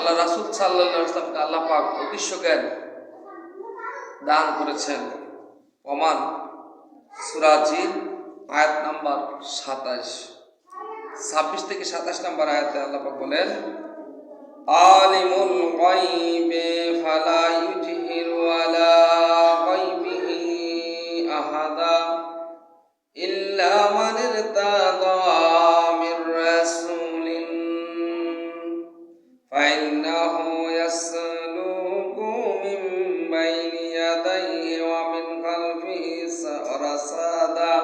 আল্লাহ রাসূল সাল্লাল্লাহু আলাইহি ওয়াসাল্লামকে আল্লাহ পাক অদৃশ্য জ্ঞান দান করেছেন। প্রমাণ সূরা জিন আয়াত নাম্বার 26 থেকে 27 নম্বর আয়াতে আল্লাহ পাক বলেন, আলিমুল গায়বি ফালা ইউযহিরু আলা গায়বিহি আহাদা ইল্লা মান ইরতাদা মির রাসূলিন ফাইন্নাহু ইয়াসলুকু মিন বাইনি ইয়াদাইহি ওয়া মিন খালফিহি রাসাদা।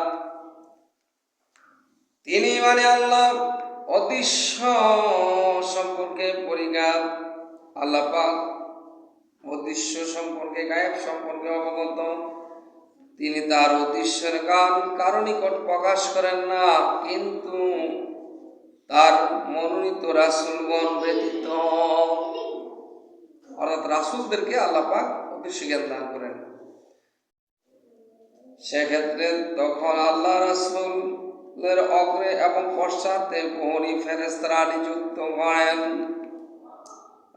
তিনি মানে আল্লাহ অদৃশ্য সম্পর্কে পরিজ্ঞাত। আল্লাহ পাক অদৃশ্য সম্পর্কে, গায়েব সম্পর্কে অবগত। তিনি তার অদৃশ্যের কারো নিকট প্রকাশ করেন না, কিন্তু তার মনোনীত রাসূলগণ ব্যতীত, অর্থাৎ রাসূলদেরকে আল্লাহ পাক অদৃশ্য জ্ঞান দান করেন। সেক্ষেত্রে তখন আল্লাহ রাসূলের অগ্রে এবং পশ্চাতে প্রহরী ফেরেশতারা নিযুক্ত করেন।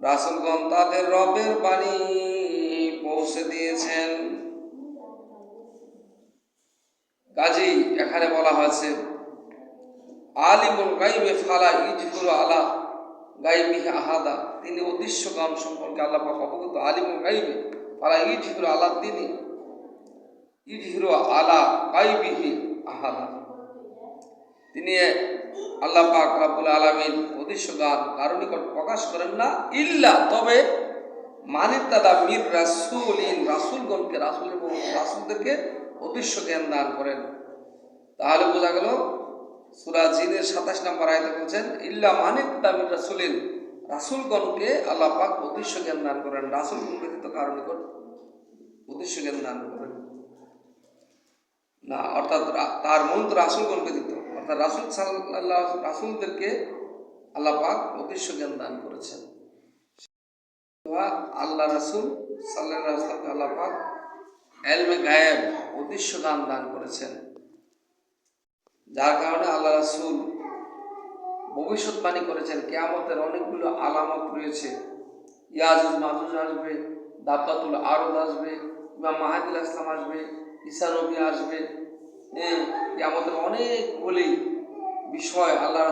রাসূলগণ তাদের রবের বাণী পৌঁছে দিয়েছেন। কাজী এখানে বলা হয়েছে আলিমুল গায়বি ফালা ইউযহিরু আলা গায়বিহি আহাদা। তিনি অদৃশ্য জ্ঞান সম্পর্কে আল্লাহ পাক অবগত। আলিমুল গায়বি ফালা ইউযহিরু আলা তিনি ইউযহিরু আলা গায়বিহি আহাদা। তিনি আল্লাহ পাক রব্বুল আলামিন অদৃশ্য জ্ঞান কারো নিকট প্রকাশ করেন না, ইল্লা তবে মানিত্তাদা মির রাসূলিন, রাসূলগণকে, রাসূলদেরকে অদৃশ্য জ্ঞান দান করেন। তাহলে বোঝা গেল সূরা জিনের 27 নম্বর আয়াতে বলছেন ইল্লা মানিত্তাদা মির রাসূলিন, রাসূলগণকে আল্লাহ পাক অদৃশ্য জ্ঞান দান করেন, রাসূলগণ ব্যতীত কারো নিকট অদৃশ্য জ্ঞান দান করেন না, অর্থাৎ তার মূল রাসূলগণ ব্যতীত, অর্থাৎ রাসূলদেরকে আল্লাহ পাক অদৃশ্য জ্ঞান দান করেছেন। আল্লাহ রাসূল সাল্লাল্লাহু আলাইহি ওয়াসাল্লামকে আল্লাহ পাক ইলমে গায়েব অদৃশ্য জ্ঞান দান করেছেন, যার কারণে আল্লাহ রাসূল ভবিষ্যৎবাণী করেছেন কিয়ামতের অনেকগুলো আলামত রয়েছে। ইয়াজুজ মাজুজ আসবে, দাব্বাতুল আরদ আসবে, ইমাম মাহদী আলাইহিস সালাম আসবে, ঈসা নবী আসবে। কিয়ামতের অনেকগুলি বিষয় আল্লাহ